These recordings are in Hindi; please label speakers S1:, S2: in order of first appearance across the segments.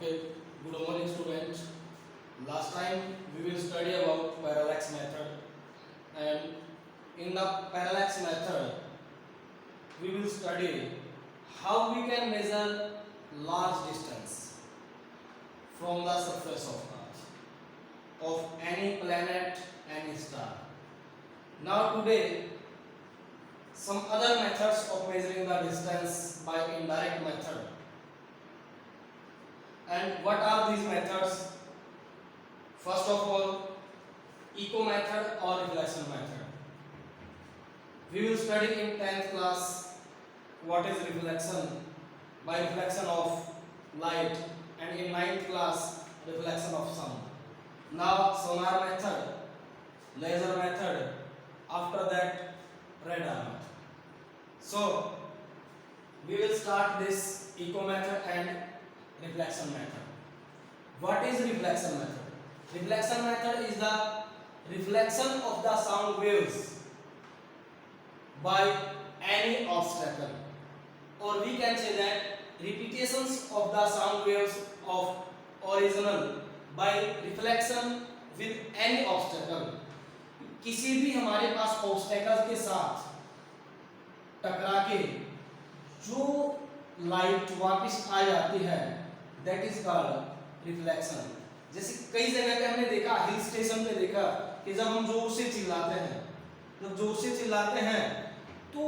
S1: Okay, good morning students. Last time we will study about parallax method, and in the parallax method we will study how we can measure large distance from the surface of Earth of any planet, any star. Now today some other methods of measuring the distance by indirect method. And what are these methods? First of all, echo method or reflection method. We will study in 10th class what is reflection by reflection of light, and in 9th class reflection of sound. Now sonar method, laser method, after that radar method. So we will start this echo method and reflection method. What is reflection method? Reflection method is the reflection of the sound waves by any obstacle, or we can say that repetitions of the sound waves of original by reflection with any obstacle. किसी भी हमारे पास obstacle के साथ टकरा के जो लाइट वापस आ जाती है, दैट इज कॉल्ड रिफ्लेक्शन. जैसे कई जगह पे हमने देखा, हिल स्टेशन पे देखा कि जब हम जोर से चिल्लाते हैं तो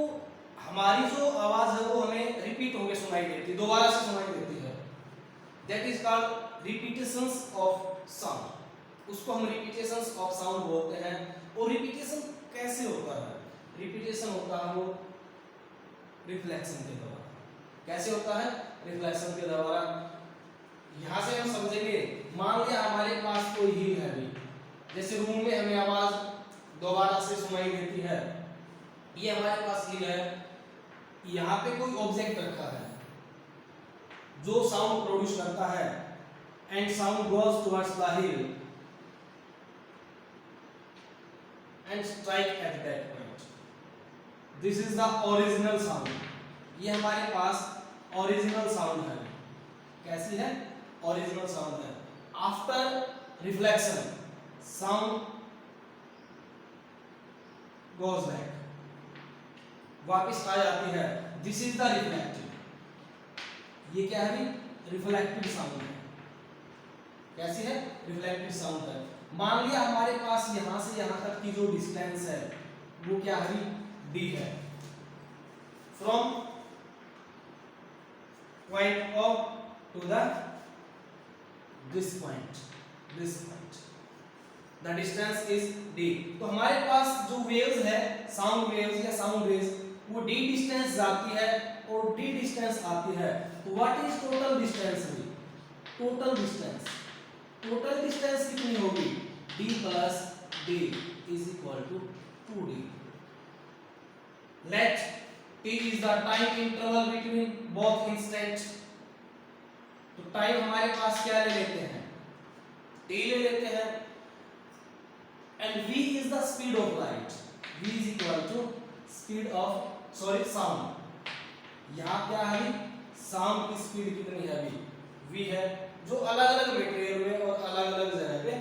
S1: हमारी जो आवाज है वो हमें रिपीट होकर सुनाई देती है, दोबारा से सुनाई देती है. That is called repetitions of sound. उसको हम रिपीटेशंस ऑफ साउंड बोलते हैं. और रिपीटेशन कैसे होता है? रिपीटेशन होता है वो रिफ्लेक्शन के द्वारा. कैसे होता है? रिफ्लेक्शन के द्वारा. यहाँ से हम समझेंगे, मान लिया हमारे पास कोई हिल है भी, जैसे रूम में हमें आवाज दोबारा से सुनाई देती है, ये हमारे पास हिल है, यहाँ पे कोई ऑब्जेक्ट रखा है जो साउंड प्रोड्यूस करता है, and sound goes towards the hill and strike at that point. This is the original sound. ये हमारे पास ओरिजिनल साउंड है. कैसी है? ओरिजिनल साउंड है. After reflection sound goes back, वापस आ जाती है. This is the reflective. ये क्या है? रिफ्लेक्टिव साउंड है. कैसी है? रिफ्लेक्टिव साउंड है. मान लिया हमारे पास यहां से यहां तक की जो डिस्टेंस है वो क्या है? डी है. From point O to the this point the distance is d. तो हमारे पास जो वेव्स है, साउंड वेव्स या साउंड वेव्स, वो d डिस्टेंस जाती है और d डिस्टेंस आती है. तो what is total distance? Total distance कितनी होगी? d plus d is equal to 2d. let t is the time interval between both instant. तो टाइम हमारे पास क्या ले लेते हैं? t ले लेते हैं. and v is the speed of light. v is equal to speed of sound. यहाँ क्या है? साउंड की स्पीड कितनी है? v है, जो अलग अलग मटेरियल में और अलग अलग जगह पे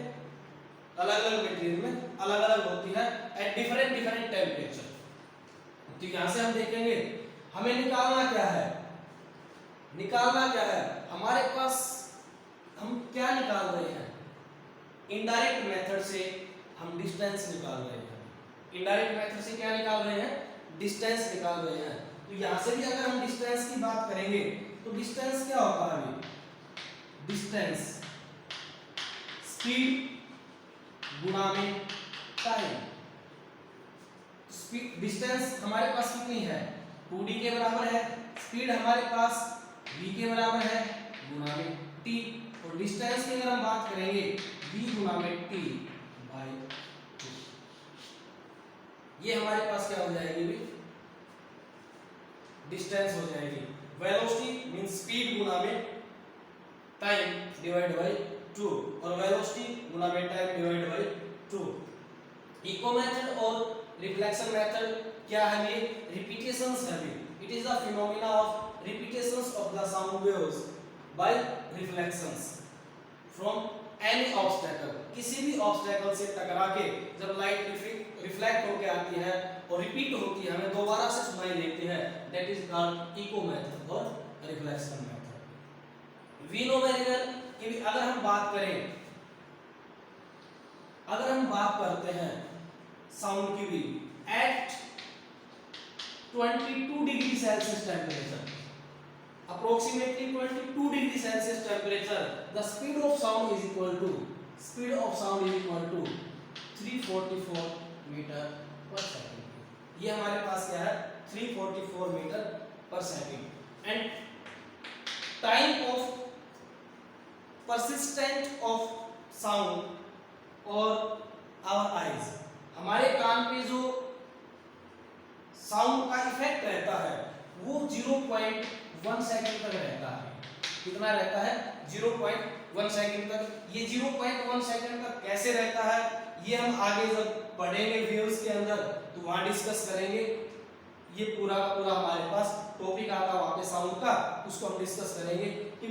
S1: अलग अलग मटेरियल में अलग अलग होती है एट डिफरेंट टेम्परेचर. तो यहां से हम देखेंगे हमें निकालना क्या है. हमारे पास हम क्या निकाल रहे हैं? इनडायरेक्ट मेथड से हम डिस्टेंस निकाल रहे हैं. इनडायरेक्ट मेथड से क्या निकाल रहे हैं? डिस्टेंस निकाल रहे हैं. तो यहां से भी अगर हम डिस्टेंस की बात करेंगे तो डिस्टेंस क्या होता है? डिस्टेंस स्पीड गुणा में टाइम. स्पीड डिस्टेंस हमारे पास कितनी है? 2d के बराबर है. स्पीड हमारे पास v के बराबर है गुणा में t. और डिस्टेंस की अगर हम बात करेंगे v गुणा में t बाय 2. ये हमारे पास क्या हो जाएगी भी? डिस्टेंस हो जाएगी. वेलोसिटी मीन स्पीड गुणा में टाइम डिवाइड बाय 2, और वेलोसिटी गुणा में time divide by 2. Echo method और रिफ्लेक्शन मेथड क्या है? ये रिपीटेशंस है. It is the phenomena of repetitions of the sound waves by reflections from any obstacle, किसी भी ऑब्स्टेकल से टकरा के जब लाइट रिफ्लेक्ट होके आती है और रिपीट होती है, हमें दोबारा से सुनाई देती है, that is called echo method और reflection method. We know very well कि अगर हम बात करते हैं साउंड की भी, at 22 degree Celsius temperature, approximately 22 degree Celsius temperature, the speed of sound is equal to 344 metre पर सेकंड। ये हमारे पास क्या है 344 मीटर पर second. And time of persistent of sound और our eyes, हमारे कान पे जो साउंड का इफेक्ट रहता है वो 0.1 सेकंड तक रहता है। कितना रहता है 0.1 सेकंड तक। ये 0.1 सेकंड तक कैसे रहता है ये हम आगे जब पढ़ेंगे वेव्स के अंदर तो वहां डिस्कस करेंगे। ये पूरा का पूरा हमारे पास टॉपिक आता वहां पे साउंड का, उसको हम डिस्कस करेंगे कि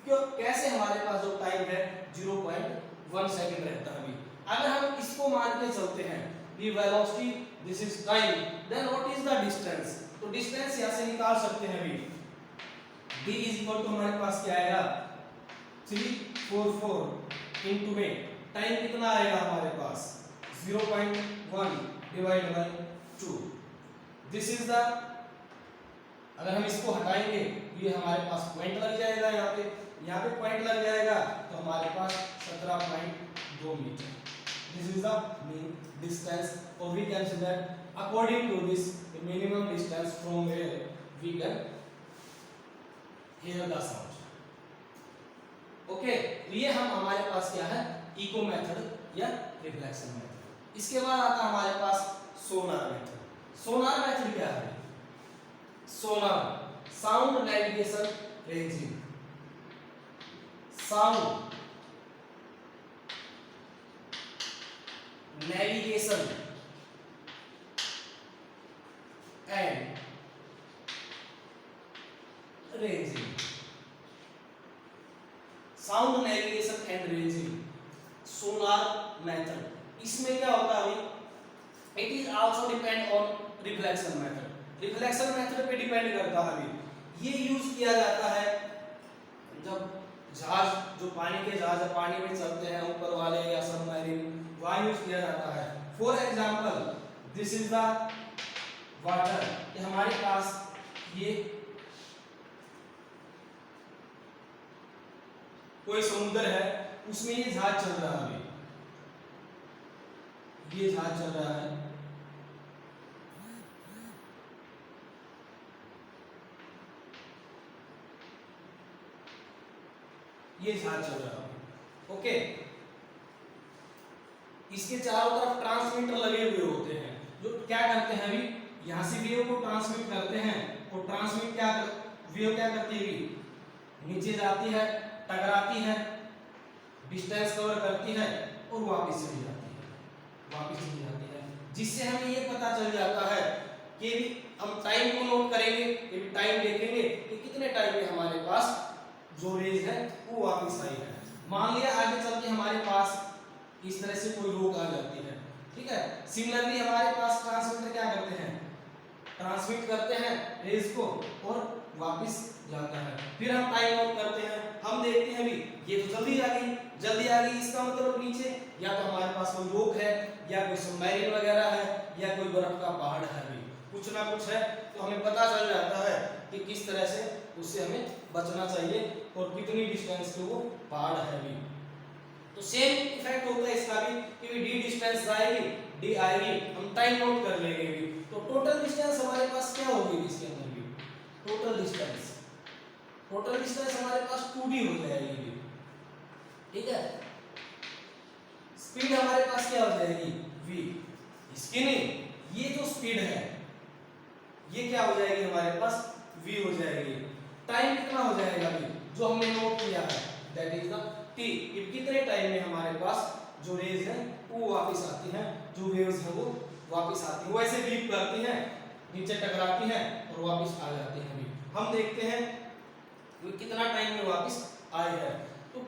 S1: कैसे हमारे पास जो टाइम है 0.1 सेकंड रहता है। अभी अगर हम इसको मान के चलते हैं the velocity this is time, then what is the distance, तो डिस्टेंस यहां से निकाल सकते हैं। अभी d is equal to हमारे पास क्या आएगा 344 इनटू में टाइम कितना आएगा हमारे पास 0.1 divide by 2। This is the, अगर हम इसको हटाएंगे ये हमारे पास पॉइंट लग जाएगा, यहाँ पे पॉइंट लग जाएगा तो हमारे पास 17.2 metre. This is the mean distance और we can say that according to this the minimum distance from where we can hear the sound. Okay, ये हम हमारे पास क्या है इको मेथड या रिफ्लेक्शन मेथड। इसके बाद आता है हमारे पास सोनार मेथड। सोनार मेथड क्या है? Sonar sound navigation ranging, sound navigation and ranging, sound navigation and ranging sonar method. इसमें क्या होता है, it is also depend on reflection method. Reflection method पे डिपेंड करता है। अभी ये यूज किया जाता है जब जहाज, जो पानी के जहाज पानी में चलते हैं ऊपर वाले या सबमरीन, वहां यूज किया जाता है। For example this is the water, कि हमारे पास ये कोई समुद्र है उसमें ये जहाज चल रहा है। अभी ये जहाज चल रहा है, ये जहाज चल रहा है। ओके, इसके चारों तरफ ट्रांसमीटर लगे हुए होते हैं जो क्या करते हैं, अभी यहां से वेव को ट्रांसमिट करते हैं और ट्रांसमिट क्या वेव क्या करती है, नीचे जाती है, टकराती है, डिस्टेंस कवर करती है और वापस चली जाती है, जिससे हमें ये पता चल जाता है कि हम टाइम को नोट करेंगे, कि टाइम देखेंगे कि कितने टाइम में हमारे पास जो रेज है वो वापस आई है। मान लिया आगे चल के हमारे पास इस तरह से कोई रोक आ जाती है, ठीक है। सिमिलरली हमारे पास ट्रांसमीटर क्या करते हैं, ट्रांसमिट करते हैं रेज को और वापस जाता है। फिर हम टाइम नोट करते हैं, हम देखते हैं अभी ये तो जल्दी आ गई, इसका मतलब नीचे या तो हमारे पास कोई रोक है या कोई सबमरीन वगैरह है या कोई बर्फ का पहाड़ है, अभी कुछ ना कुछ है, तो हमें पता चल जाता है कि किस तरह से उससे हमें बचना चाहिए और कितनी डिस्टेंस पे वो पहाड़ है। अभी तो सेम इफेक्ट होता है इसका भी कि डी डिस्टेंस आएगी, डी आएगी, हम टाइम नोट कर लेंगे भी। तो टोटल डिस्टेंस हमारे पास क्या होगी इसके अंदर भी, टोटल डिस्टेंस हमारे पास 2d हो जाएगी भी, ठीक है। स्पीड हमारे पास क्या हो जाएगी v, इसकी नहीं, ये जो स्पीड है ये क्या हो जाएगी हमारे पास v हो जाएगी। टाइम कितना हो जाएगा अभी जो हमने नोट किया है, दैट इज द t, कि कितने टाइम में हमारे पास जो रेज है वो वापस आती है, जो वेव्स है वो वापस आती है, वो ऐसे बीप करती हैं, नीचे टकराती हैं और वापस आ जाती हैं। अभी हम देखते हैं वो कितना टाइम में वापस आई है। तो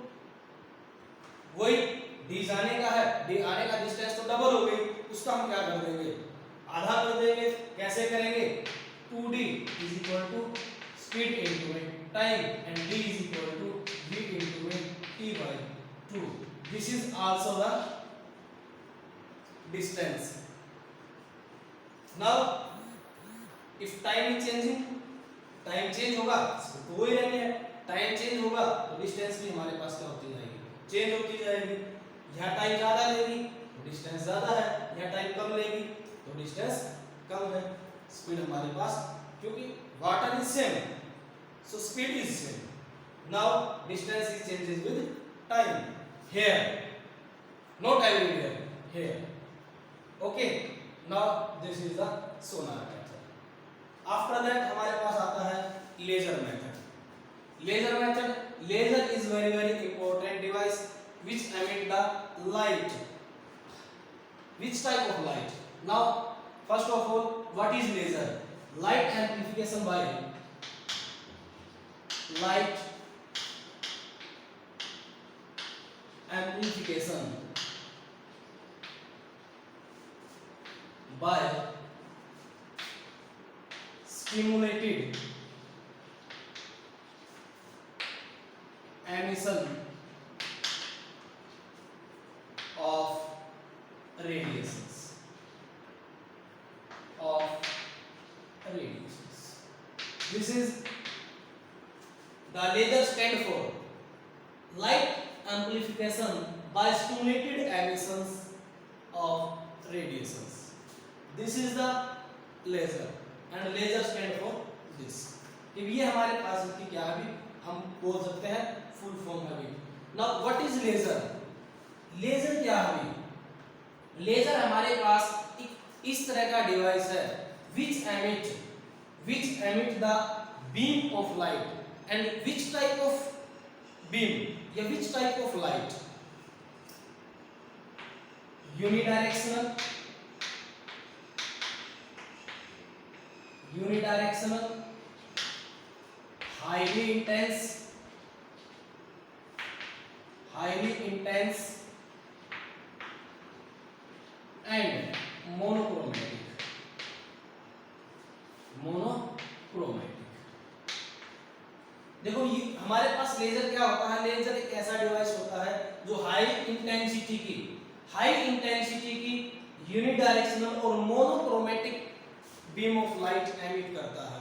S1: वही डी जाने का है, डी आने का डिस्टेंस तो डबल हो गई, उसका हम क्या कर देंगे, आधा कर देंगे। कैसे करेंगे, 2d is equal to speed into time and d is equal to v into t by 2। This is also the distance. Now if time is changing, time change होगा तो वही रहेंगे, टाइम चेंज होगा तो डिस्टेंस भी हमारे पास क्या होती जाएगी, चेंज होती जाएगी। यहाँ टाइम ज्यादा लेगी तो डिस्टेंस ज्यादा है, यहाँ टाइम कम लेगी तो डिस्टेंस कम है। स्पीड हमारे पास, क्योंकि water is same so speed is same. Now distance is changes with time. Here no time in here, here okay. Now this is the sonar method. After that हमारे पास आता है laser method. Laser method, laser is very very important device which emit the light. Which type of light? Now first of all, what is laser? Light amplification by light amplification by stimulated emission of radiations, this is the laser stand for light amplification by stimulated emissions of radiations. This is the laser and laser stand for this। अब ये हमारे पास इसकी क्या है, हम बोल सकते हैं फुल फॉर्म है। Now what is laser? Laser क्या है? लेजर हमारे पास एक इस तरह का डिवाइस है which emit the beam of light and which type of beam या which type of light? unidirectional, highly intense and monochromatic। देखो ये हमारे पास लेजर क्या होता है, लेजर एक ऐसा डिवाइस होता है जो हाई इंटेंसिटी की यूनिडायरेक्शनल और monochromatic beam of light emit करता है।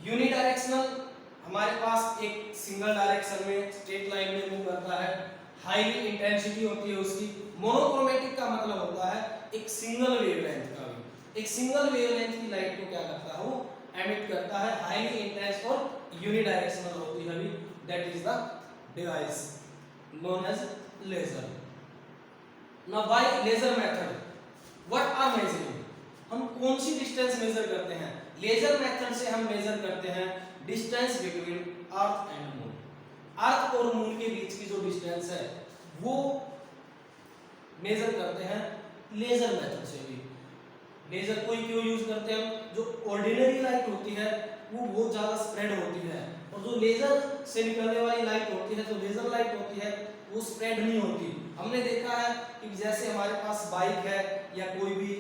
S1: यूनिडायरेक्शनल हमारे पास एक सिंगल डायरेक्शन में स्ट्रेट लाइन में मूव करता है, हाईली इंटेंसिटी होती है उसकी। मोनोक्रोमेटिक का मतलब होता है एक सिंगल वेवलेंथ का भी, एक सिंगल वेवलेंथ की लाइट को क्या करता है, वो एमिट करता है। हाईली इंटेंस और यूनिडायरेक्शनल होती है भी, that is the device known as laser. Now by laser method what are measuring, हम कौन सी डिस्टेंस मेजर करते हैं? लेजर मेथड से हम मेजर करते हैं distance between earth and moon. Earth और मून के बीच की जो डिस्टेंस है वो मेजर करते हैं लेजर मेथड से भी। लेजर को क्यों यूज करते हैं हम? जो ऑर्डिनरी लाइट होती है वो बहुत ज्यादा स्प्रेड होती है, और जो लेजर से निकलने वाली लाइट होती है, जो लेजर लाइट होती है, वो स्प्रेड नहीं होती। हमने देखा है कि जैसे हमारे पास बाइक है या कोई भी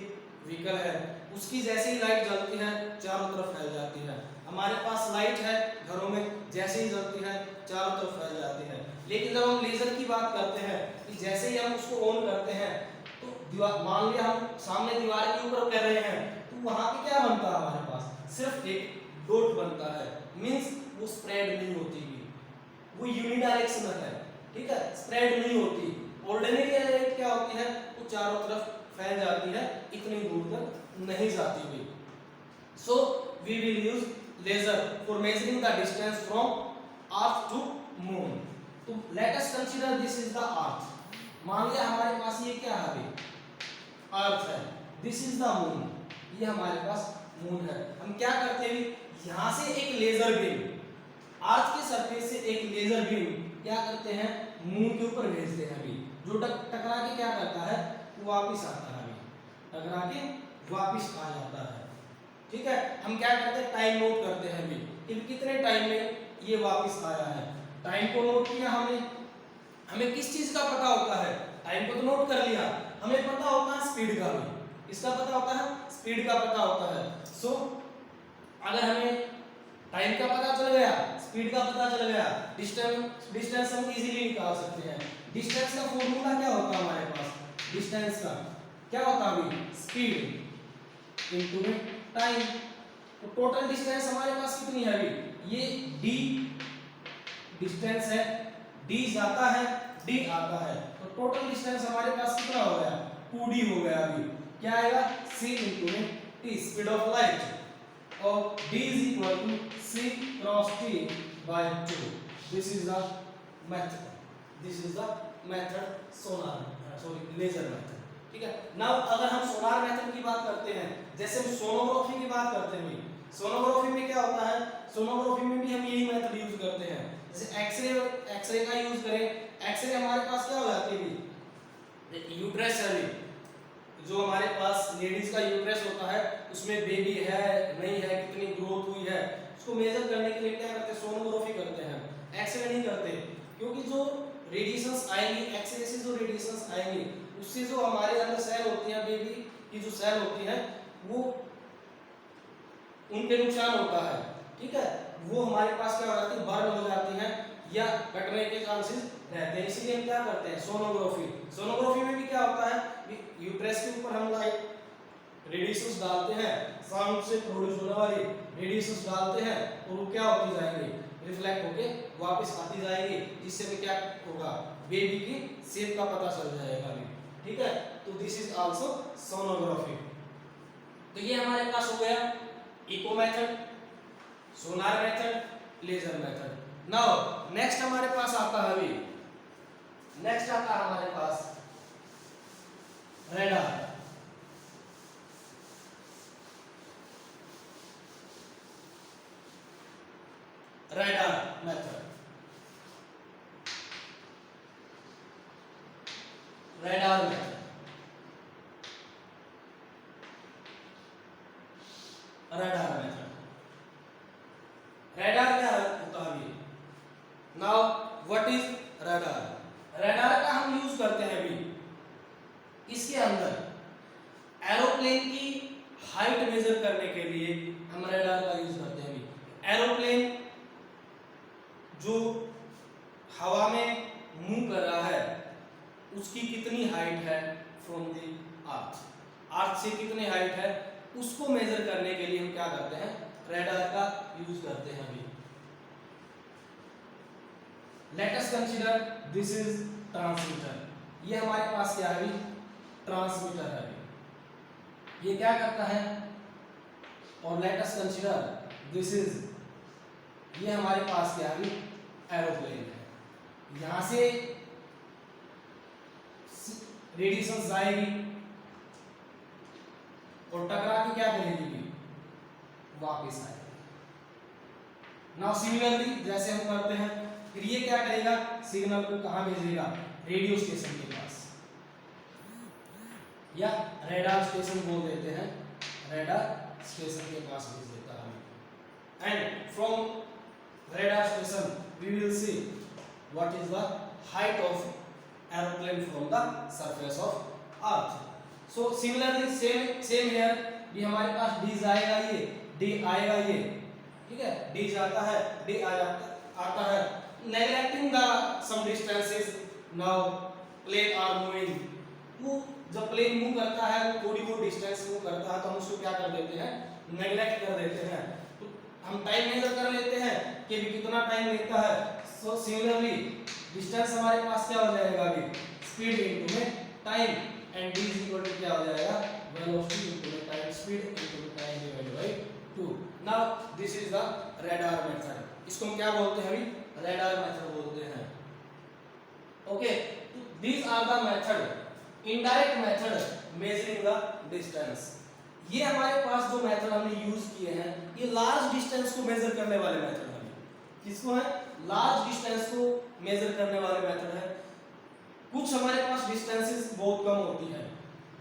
S1: व्हीकल है, उसकी जैसे ही लाइट जलती है चारों तरफ फैल जाती है। हमारे पास लाइट है घरों में, जैसे ही जलती है चारों तरफ फैल जाती है। लेकिन जब हम लेजर की बात करते हैं कि जैसे ही हम उसको ऑन करते हैं तो दीवार, मान लिया हम सामने दीवार के ऊपर कर रहे हैं, तो वहां पे क्या बनता है, हमारे पास सिर्फ एक डॉट बनता है, मींस वो स्प्रेड नहीं होती, वो यूनिडायरेक्शनल है, ठीक है, स्प्रेड नहीं होती। ऑर्डिनरी लाइट क्या होती है, वो चारों तरफ फैल जाती है, इतनी दूर तक नहीं जाती हुई। So we will use laser for measuring the distance from earth to moon. तो let us consider this is the earth. मान लिया हमारे पास ये क्या है, अर्थ है, दिस इज द मून, ये हमारे पास मून है। हम क्या करते हैं, यहां से एक लेजर बीम, अर्थ के सरफेस से एक लेजर बीम क्या करते हैं, मून के ऊपर भेजते हैं। अभी जो टकरा के क्या करता है, वो वापस आता है, अभी टकरा के वापस आ जाता है, ठीक है। हम क्या करते हैं, टाइम नोट करते हैं अभी कि कितने टाइम में ये वापस आया है। टाइम को नोट किया हमने, हमें किस चीज का पता होता है, टाइम को तो नोट कर लिया, हमें पता होता है स्पीड का भी, इसका पता होता है, स्पीड का पता होता है। सो अगर हमें टाइम का पता चल गया, स्पीड का पता चल गया, डिस्टेंस हम इजीली निकाल सकते हैं। डिस्टेंस का फॉर्मूला क्या होता है हमारे पास, डिस्टेंस का क्या होता है अभी, स्पीड इनटू में टाइम। तो टोटल डिस्टेंस हमारे पास कितनी है अभी, ये d डिस्टेंस है, d जाता है, d आता है, तो टोटल डिस्टेंस हमारे पास कितना हो गया, 2d हो गया। अभी क्या आएगा, c इनटू में t, स्पीड ऑफ लाइट, और d is equal to c cross t by 2. This is the method. This is the method sonar, sorry laser method. ठीक है। नाउ अगर हम सोनार मेथड की बात करते हैं, जैसे हम सोनोग्राफी की बात करते हैं, सोनोग्राफी में क्या होता है, सोनोग्राफी में भी हम यही मेथड यूज करते हैं। जैसे एक्सरे का यूज करें, एक्सरे हमारे पास क्या हो जाती है, यूट्रस है, जो हमारे पास लेडीज का यूट्रस होता है, उसमें बेबी है नहीं है, कितनी ग्रोथ हुई है, उसको मेजर करने के लिए क्या करते हैं, सोनोग्राफी करते हैं, एक्सरे नहीं करते। क्योंकि जो रेडिएशंस आएंगी, एक्सरे से जो रेडिएशंस आएंगी, उससे जो हमारे अंदर सेल होती हैं, बेबी की जो सेल होती है, वो उनके नुकसान होता है, ठीक है, वो हमारे पास क्या हो जाती है, बर्न हो जाती है या कटने के चांसेस रहते हैं। इसलिए हम क्या करते हैं, सोनोग्राफी। सोनोग्राफी में भी क्या होता है, यूट्रस के ऊपर हम लाइट रेडिएशंस डालते हैं, साउंड से प्रोड्यूस होने वाली रेडिएशंस डालते हैं, और वो क्या होती जाएंगे, रिफ्लेक्ट होके वापस आती जाएगी, जिससे भी क्या होगा, बेबी की शेप का पता चल जाएगा भी, ठीक है। तो दिस इज आल्सो सोनोग्राफी। तो ये हमारे पास हो गया echo method, sonar method, laser method. Now next हमारे पास आता है अभी, नेक्स्ट आता है हमारे पास radar. Radar method, radar method, radar method. Radar क्या होता है अभी, now what is radar. Radar का हम यूज करते हैं अभी, इसके अंदर एरोप्लेन की हाइट मेजर करने के लिए हम रेडार का यूज करते हैं अभी। एरोप्लेन जो हवा में मूव कर रहा है, उसकी कितनी हाइट है फ्रॉम द अर्थ, अर्थ से कितनी हाइट है, उसको मेजर करने के लिए हम क्या करते हैं, रेडार का यूज करते हैं अभी। Late us consider this is transmitter, ये हमारे पास क्या है अभी, ट्रांसमीटर है अभी, ये क्या करता है, और late us consider this is, ये हमारे पास क्या है, एरोप्लेन है। यहां से रेडिएशन जाएगी और टकरा के क्या करेगी, वापस आएगी। नाउ सिमिलरली जैसे हम करते हैं, फिर ये क्या करेगा, सिग्नल को कहां भेजेगा, रेडियो स्टेशन के पास, या रेडार स्टेशन बोल देते हैं, रेडार स्टेशन के पास भेज देता है। And from radar station we will see what is the height of aeroplane from the surface of earth. So similarly same here भी हमारे पास d जाएगा, ये d आएगा, ये ठीक है, d जाता है, d आता है, neglecting the some distances. Now plane are moving, वो जब प्लेन मूव करता है, वो थोड़ी बहुत डिस्टेंस मूव करता है, तो हम उसको क्या कर देते हैं, नेग्लेक्ट कर देते हैं। तो हम टाइम मेजर कर लेते हैं कि भी कितना टाइम लेता है। सो सिमिलरली डिस्टेंस हमारे पास क्या हो जाएगा, अभी स्पीड इनटू में time, and d is equal to क्या हो जाएगा, वेलोसिटी इनटू में time speed into time divided by 2। Now this is the radar method, इसको हम क्या बोलते हैं, अभी रेडार मेथड बोलते हैं। Okay, these are the method, indirect method measuring the distance. ये हमारे पास जो मेथड हमने यूज किए हैं, ये लार्ज डिस्टेंस को मेजर करने वाले मेथड हैं। किसको है, लार्ज डिस्टेंस को मेजर करने वाले मेथड है। कुछ हमारे पास डिस्टेंसेस बहुत कम होती है,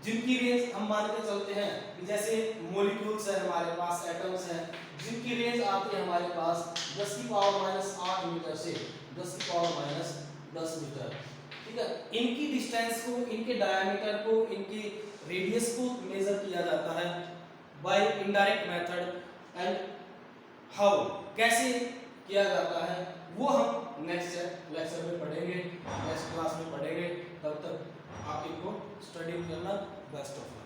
S1: जिनकी रेंज हम मान के चलते हैं कि जैसे मॉलिक्यूल्स है हमारे पास, एटम्स हैं, जिनकी रेंज आती है हमारे पास 10 की पावर माइनस 8 मीटर से 10 की पावर माइनस 10 मीटर। ठीक है, इनकी डिस्टेंस को, इनके डायमीटर को, इनकी रेडियस को मेजर किया जाता है by indirect method. And how, कैसे किया जाता है वो हम नेक्स्ट लेक्चर में पढ़ेंगे, नेक्स्ट क्लास में पढ़ेंगे। तब तक आप इनको स्टडी करना। Best of luck.